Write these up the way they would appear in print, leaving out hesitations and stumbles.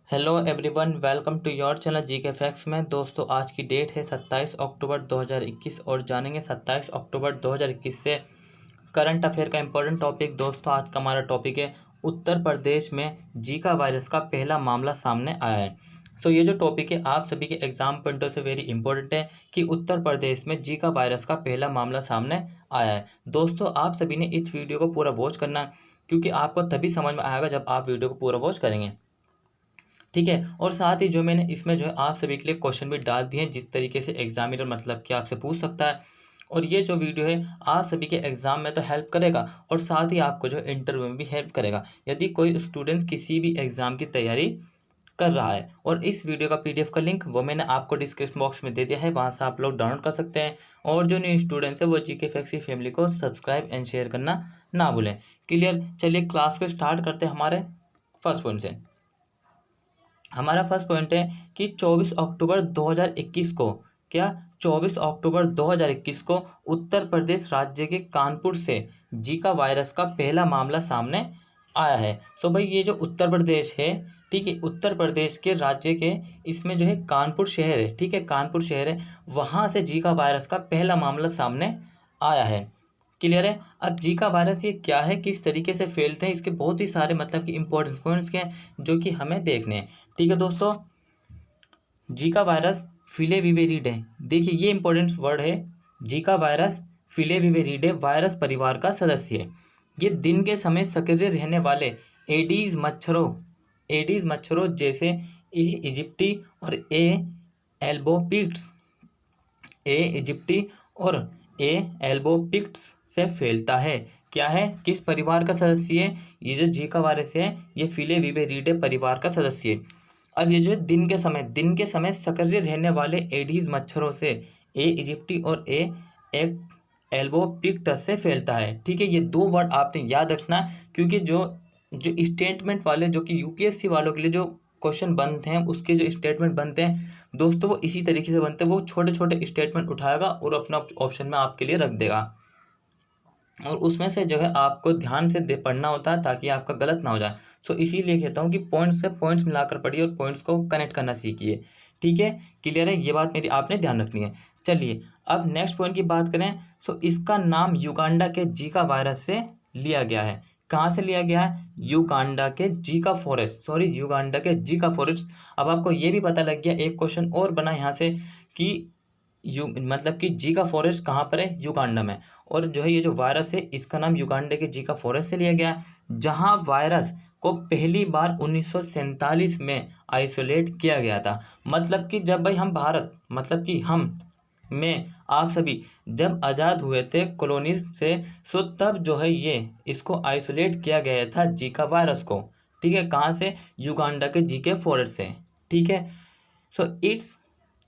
Hello everyone, welcome to your channel GK facts में। दोस्तों, आज की डेट है 27 अक्टूबर 2021 और जानेंगे 27 अक्टूबर 2021 से करंट अफेयर का इंपॉर्टेंट टॉपिक। दोस्तों, आज का हमारा टॉपिक है उत्तर प्रदेश में जीका वायरस का पहला मामला सामने आया है। ये जो टॉपिक है आप सभी के एग्जाम पॉइंटों से वेरी इंपॉर्टेंट है कि उत्तर प्रदेश में जीका वायरस का पहला मामला सामने आया है। दोस्तों, आप सभी ने इस वीडियो को पूरा वॉच करना है क्योंकि आपको तभी समझ में आएगा जब आप वीडियो को पूरा वॉच करेंगे, ठीक है। और साथ ही जो मैंने इसमें जो है आप सभी के लिए क्वेश्चन भी डाल दिए हैं जिस तरीके से एग्जामिनर मतलब कि आपसे पूछ सकता है। और ये जो वीडियो है आप सभी के एग्जाम में तो हेल्प करेगा और साथ ही आपको जो इंटरव्यू में भी हेल्प करेगा यदि कोई स्टूडेंट्स किसी भी एग्जाम की तैयारी कर रहा है। और इस वीडियो का पीडीएफ का लिंक वो मैंने आपको डिस्क्रिप्शन बॉक्स में दे दिया है, वहाँ से आप लोग डाउनलोड कर सकते हैं। और जो न्यू स्टूडेंट्स है वो जीके फैक्ट्स फैमिली को सब्सक्राइब एंड शेयर करना ना भूलें। क्लियर? चलिए क्लास को स्टार्ट करते हैं हमारे फर्स्ट पॉइंट से। हमारा फर्स्ट पॉइंट है कि 24 अक्टूबर 2021 को 24 अक्टूबर 2021 को उत्तर प्रदेश राज्य के कानपुर से जीका वायरस का पहला मामला सामने आया है। भाई ये जो उत्तर प्रदेश है, ठीक है, उत्तर प्रदेश के राज्य के इसमें जो है कानपुर शहर है, ठीक है, कानपुर शहर है, वहाँ से जीका वायरस का पहला मामला सामने आया है। क्लियर है? अब जीका वायरस ये क्या है, किस तरीके से फैलते हैं, इसके बहुत ही सारे मतलब कि इंपॉर्टेंट पॉइंट्स के हैं जो कि हमें देखने हैं। ठीक है दोस्तों, जीका वायरस फिलेविवेरिडे, देखिए ये इंपॉर्टेंट वर्ड है। जीका वायरस फिलेविवेरिडे वायरस परिवार का सदस्य है। ये दिन के समय सक्रिय रहने वाले एडीज मच्छरों जैसे ए इजिप्टी और ए एल्बोपिक्ट्स से फैलता है। क्या है, किस परिवार का सदस्य है? ये जो जीका वायरस है ये फिलेविवेरिडे परिवार का सदस्य है। अब ये जो दिन के समय सक्रिय रहने वाले एडीज मच्छरों से ए इजिप्टी और ए एल्बोपिक्टस से फैलता है। ठीक है, ये दो वर्ड आपने याद रखना क्योंकि जो जो स्टेटमेंट वाले जो कि यूपीएससी वालों के लिए जो क्वेश्चन बनते हैं उसके जो स्टेटमेंट बनते हैं दोस्तों वो इसी तरीके से बनते हैं। वो छोटे छोटे स्टेटमेंट उठाएगा और अपना ऑप्शन में आपके लिए रख देगा और उसमें से जो है आपको ध्यान से पढ़ना होता है ताकि आपका गलत ना हो जाए। इसीलिए कहता हूँ कि पॉइंट्स से पॉइंट्स मिलाकर पढ़िए और पॉइंट्स को कनेक्ट करना सीखिए। ठीक है, क्लियर है? ये बात मेरी आपने ध्यान रखनी है। चलिए अब नेक्स्ट पॉइंट की बात करें। इसका नाम युगांडा के जीका वायरस से लिया गया है। कहाँ से लिया गया है? युगांडा के जीका फॉरेस्ट। अब आपको ये भी पता लग गया, एक क्वेश्चन और बना यहाँ से कि मतलब कि जीका फॉरेस्ट कहाँ पर है? युगांडा में। और जो है ये जो वायरस है इसका नाम युगांडा के जीका फॉरेस्ट से लिया गया, जहां वायरस को पहली बार 1947 में आइसोलेट किया गया था। मतलब कि जब भाई हम भारत मतलब कि आप सभी जब आज़ाद हुए थे कॉलोनीज से, तब जो है ये इसको आइसोलेट किया गया था जीका वायरस को। ठीक है, कहाँ से? युगांडा के जीके फॉरेस्ट से। ठीक है, it's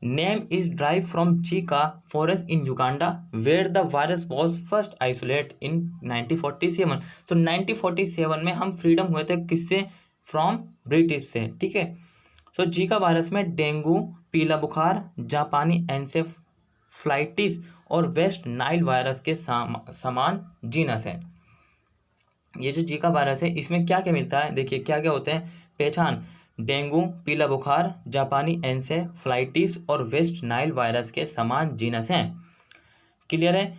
name is derived from Chika forest in Uganda where the virus was first isolated in 1947। 1947 में हम फ्रीडम हुए थे किससे? फ्रॉम ब्रिटिश से। ठीक है, जीका वायरस में डेंगू, पीला बुखार, जापानी एन्सेफ्लाइटिस और वेस्ट नाइल वायरस के समान जीनस है। ये जो जीका वायरस है इसमें क्या क्या मिलता है, देखिए क्या क्या होते हैं। पहचान: डेंगू, पीला बुखार, जापानी एन्सेफ्लाइटिस और वेस्ट नाइल वायरस के समान जीनस हैं। क्लियर है?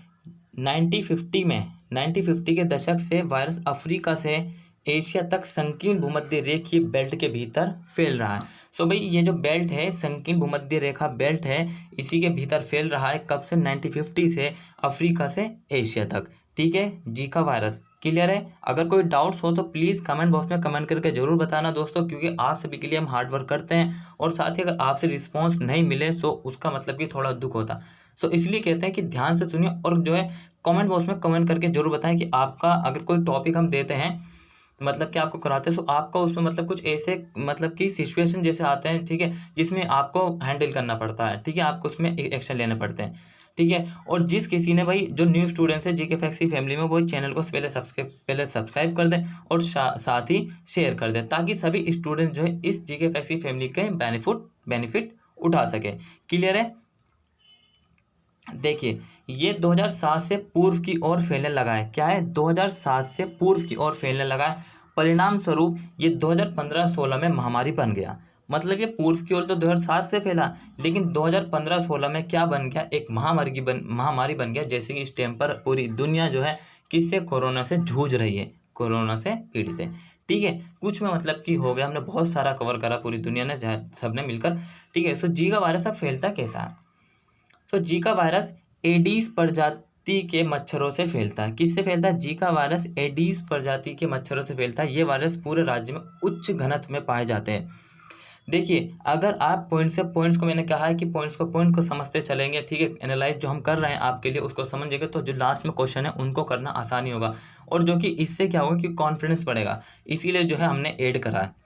1950 के दशक से वायरस अफ्रीका से एशिया तक संकीर्ण भूमध्य रेखीय बेल्ट के भीतर फैल रहा है। भाई ये जो बेल्ट है संकीर्ण भूमध्य रेखा बेल्ट है, इसी के भीतर फैल रहा है। कब से? 1950 से अफ्रीका से एशिया तक। ठीक है, जीका वायरस। क्लियर है? अगर कोई डाउट्स हो तो प्लीज़ कमेंट बॉक्स में कमेंट करके जरूर बताना दोस्तों, क्योंकि आप सभी के लिए हम हार्ड वर्क करते हैं और साथ ही अगर आपसे रिस्पॉन्स नहीं मिले तो उसका मतलब कि थोड़ा दुख होता। इसलिए कहते हैं कि ध्यान से सुनिए और जो है कमेंट बॉक्स में कमेंट करके जरूर बताएं कि आपका अगर कोई टॉपिक हम देते हैं मतलब कि आपको कराते हैं तो आपका उसमें मतलब कुछ ऐसे मतलब कि सिचुएशन जैसे आते हैं, ठीक है, जिसमें आपको हैंडल करना पड़ता है। ठीक है, आपको उसमें एक्शन लेने पड़ते हैं। ठीक है, और जिस किसी ने भाई जो न्यू स्टूडेंट्स है जीके फैक्ट्स फैमिली में वो चैनल को पहले सब्सक्राइब कर दें और साथ ही शेयर कर दें ताकि सभी स्टूडेंट जो है इस जीके फैक्ट्स फैमिली के बेनिफिट उठा सके। क्लियर है? देखिए ये 2007 से पूर्व की ओर फैलने लगा है। क्या है? 2007 से पूर्व की ओर फैलने लगा है परिणाम स्वरूप ये 2015-16 में महामारी बन गया। मतलब ये पूर्व की ओर तो 2007 से फैला, लेकिन 2015-16 में क्या बन गया, एक महामारी बन गया। जैसे कि इस टाइम पर पूरी दुनिया जो है किससे, कोरोना से जूझ रही है, कोरोना से पीड़ित है। ठीक है, कुछ में मतलब कि हो गया, हमने बहुत सारा कवर करा पूरी दुनिया ने, सबने मिलकर। ठीक है, सो जीका वायरस अब फैलता कैसा है? तो जीका वायरस एडीज प्रजाति के मच्छरों से फैलता है। किससे फैलता है? जीका वायरस एडीज प्रजाति के मच्छरों से फैलता है। ये वायरस पूरे राज्य में उच्च घनत्व में पाए जाते हैं। देखिए, अगर आप पॉइंट्स को मैंने कहा है कि पॉइंट को समझते चलेंगे, ठीक है, एनालाइज जो हम कर रहे हैं आपके लिए उसको समझेंगे, तो जो लास्ट में क्वेश्चन है उनको करना आसानी होगा, और जो कि इससे क्या होगा कि कॉन्फिडेंस बढ़ेगा, इसीलिए जो है हमने ऐड करा है।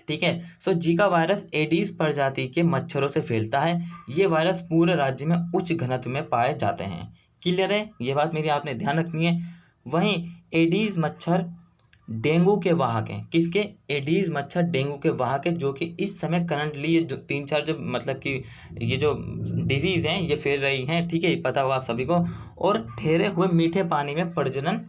ठीक है, सो जीका वायरस एडीज प्रजाति के मच्छरों से फैलता है। ये वायरस पूरे राज्य में उच्च घनत्व में पाए जाते हैं। क्लियर है, ये बात मेरी आपने ध्यान रखनी है। वहीं एडीज मच्छर डेंगू के वाहक हैं। किसके? एडीज मच्छर डेंगू के वाहक है, जो कि इस समय करंटली ये जो 3-4 जो मतलब कि ये जो डिजीज़ हैं ये फैल रही हैं। ठीक है, पता होगा आप सभी को। और ठहरे हुए मीठे पानी में प्रजनन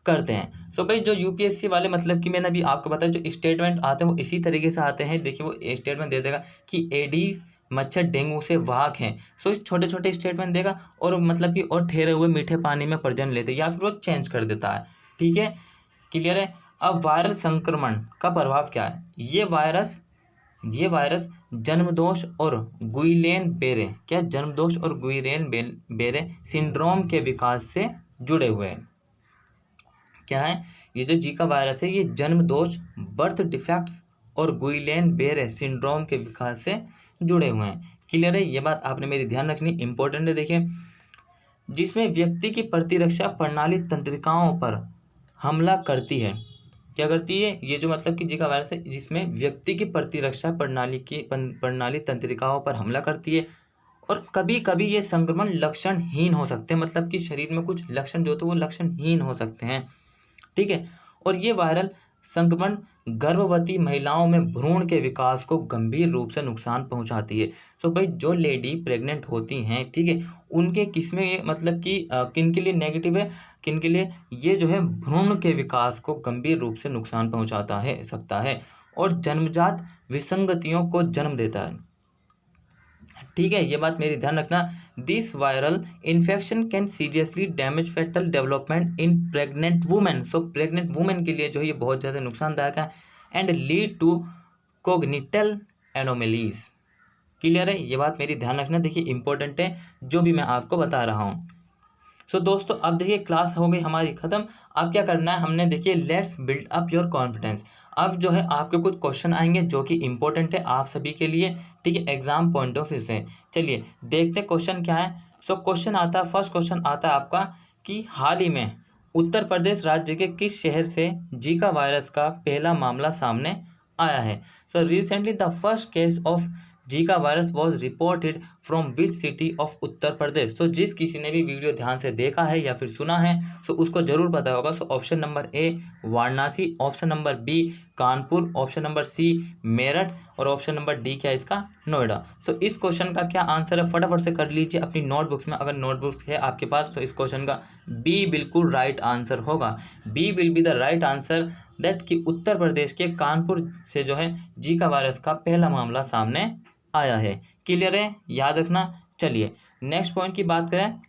करते हैं। सो भाई जो यूपीएससी वाले मतलब कि मैंने अभी आपको बताया जो स्टेटमेंट आते हैं वो इसी तरीके से आते हैं। देखिए, वो स्टेटमेंट दे देगा कि एडीज मच्छर डेंगू से वाहक हैं। सो इस छोटे छोटे स्टेटमेंट देगा, और मतलब कि और ठहरे हुए मीठे पानी में प्रजनन लेते हैं, या फिर वो चेंज कर देता है। ठीक है, क्लियर है। अब वायरल संक्रमण का प्रभाव क्या है? ये वायरस जन्मदोष और गुइलेन बेरे बेरे सिंड्रोम के विकास से जुड़े हुए हैं। क्या है? ये जो जीका वायरस है ये जन्मदोष, बर्थ डिफेक्ट्स और गुइलेन बेरे सिंड्रोम के विकास से जुड़े हुए हैं। क्लियर है, ये बात आपने मेरी ध्यान रखनी, इंपॉर्टेंट है। देखिए, जिसमें व्यक्ति की प्रतिरक्षा प्रणाली तंत्रिकाओं पर हमला करती है। क्या करती है? ये जो मतलब कि जीका वायरस है जिसमें व्यक्ति की प्रतिरक्षा प्रणाली तंत्रिकाओं पर हमला करती है, और कभी कभी ये संक्रमण लक्षणहीन हो सकते हैं। मतलब कि शरीर में कुछ लक्षण जो होते हैं वो लक्षणहीन हो सकते हैं। ठीक है, और ये वायरल संक्रमण गर्भवती महिलाओं में भ्रूण के विकास को गंभीर रूप से नुकसान पहुंचाती है। सो भाई जो लेडी प्रेग्नेंट होती हैं, ठीक है, उनके किसमें ये मतलब कि किन के लिए नेगेटिव है, किन के लिए? ये जो है भ्रूण के विकास को गंभीर रूप से नुकसान पहुंचाता है सकता है, और जन्मजात विसंगतियों को जन्म देता है। ठीक है, ये बात मेरी ध्यान रखना। This viral infection can seriously damage foetal development in pregnant women. So pregnant women के लिए जो है ये बहुत ज़्यादा नुकसानदायक है, and lead to congenital anomalies. Clear है, ये बात मेरी ध्यान रखना। देखिए, इंपॉर्टेंट है जो भी मैं आपको बता रहा हूँ। सो दोस्तों, अब देखिए क्लास हो गई हमारी ख़त्म। अब क्या करना है हमने? देखिए, let's build up your confidence. अब जो है आपके कुछ क्वेश्चन आएंगे जो कि इंपॉर्टेंट है आप सभी के लिए। ठीक है, एग्जाम पॉइंट ऑफ व्यू से। चलिए देखते हैं क्वेश्चन क्या है। सो क्वेश्चन आता है, फर्स्ट क्वेश्चन आता है आपका कि हाल ही में उत्तर प्रदेश राज्य के किस शहर से जीका वायरस का पहला मामला सामने आया है? So recently the first case of Zika virus was reported from which city of Uttar Pradesh. तो जिस किसी ने भी वीडियो ध्यान से देखा है या फिर सुना है सो उसको जरूर पता होगा। So option number A Varanasi, option number B Kanpur, option number C Meerut, और ऑप्शन नंबर डी क्या है इसका? नोएडा। सो इस क्वेश्चन का क्या आंसर है फटाफट से कर लीजिए अपनी नोटबुक्स में, अगर नोटबुक है आपके पास। तो इस क्वेश्चन का बी बिल्कुल राइट आंसर होगा। B will be the right answer, that कि उत्तर प्रदेश के कानपुर से जो है जीका वायरस का पहला मामला सामने आया है। क्लियर है, याद रखना। चलिए नेक्स्ट पॉइंट की बात करें।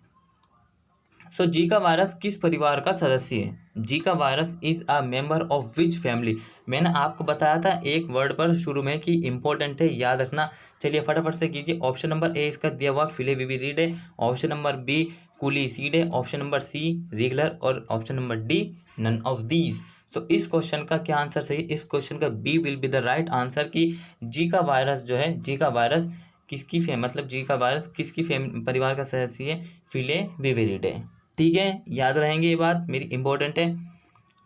सो जीका वायरस किस परिवार का सदस्य है? Zika virus is a member of which family? मैंने आपको बताया था एक वर्ड पर शुरू में कि इंपॉर्टेंट है, याद रखना। चलिए फटाफट से कीजिए। ऑप्शन नंबर ए इसका दिया हुआ Flaviviridae, option number B Culicidae, option number C regular, और option number D none of these. तो इस क्वेश्चन का क्या आंसर सही? इस क्वेश्चन का B will be the right answer कि जीका वायरस जो है, जीका वायरस किसकी मतलब जीका वायरस किसकी परिवार का सदस्य है? फिलेविविरिडे। ठीक है, याद रहेंगे ये बात मेरी इंपॉर्टेंट है।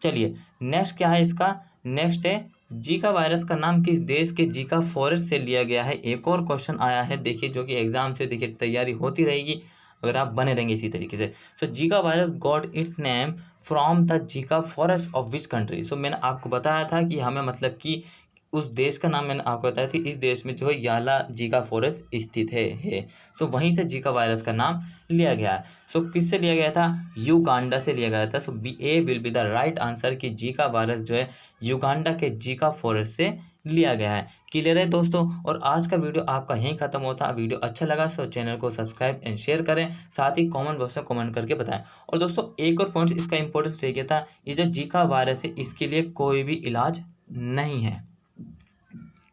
चलिए नेक्स्ट क्या है इसका? नेक्स्ट है जीका वायरस का नाम किस देश के जीका फॉरेस्ट से लिया गया है? एक और क्वेश्चन आया है देखिए, जो कि एग्जाम से देखिए तैयारी होती रहेगी अगर आप बने रहेंगे इसी तरीके से। So Zika virus got its name from the Zika forest of which country? So मैंने आपको बताया था कि हमें मतलब कि उस देश का नाम मैंने आपको बताया था, इस देश में जो है याला जीका फॉरेस्ट स्थित है। सो वहीं से जीका वायरस का नाम लिया गया है। सो किससे लिया गया था? युगांडा से लिया गया था। So B A will be the right answer कि जीका वायरस जो है युगांडा के जीका फॉरेस्ट से लिया गया है। क्लियर है दोस्तों? और आज का वीडियो आपका यहीं खत्म होता है। वीडियो अच्छा लगा तो चैनल को सब्सक्राइब एंड शेयर करें, साथ ही कमेंट बॉक्स में कमेंट करके बताएं। और दोस्तों एक और पॉइंट इसका इंपॉर्टेंस ये था, ये जो जीका वायरस है इसके लिए कोई भी इलाज नहीं है।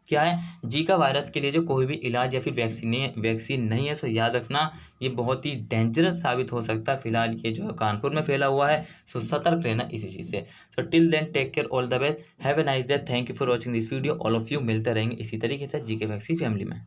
क्या है? जीका वायरस के लिए जो कोई भी इलाज या फिर वैक्सीन नहीं है। सो याद रखना, ये बहुत ही डेंजरस साबित हो सकता है। फिलहाल ये जो है कानपुर में फैला हुआ है। सो सतर्क रहना इसी चीज़ से। So till then take care, all the best, have a nice day, thank you for watching this video. All of you मिलते रहेंगे इसी तरीके से जीके फैक्सी फैमिली में।